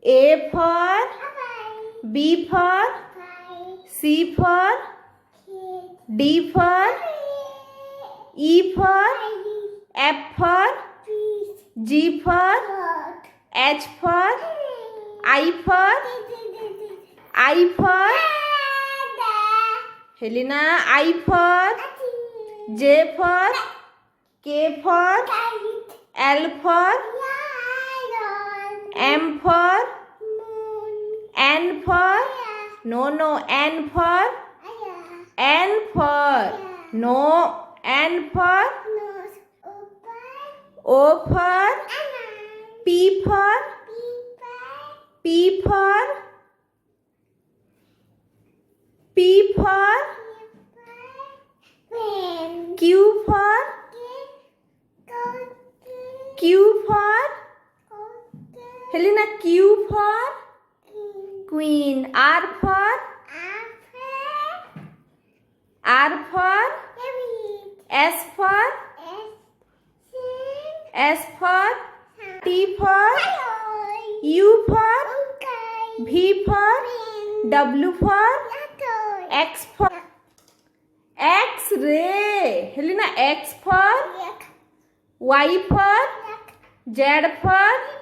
A for B for C for D for E for F for G for H for I for Helena, I for J for K for L for M for N for N for N for O for P for Q for Helena, Q for Queen, R for S for T for U for V for W for X for X-ray. Helena, X for Y for Z for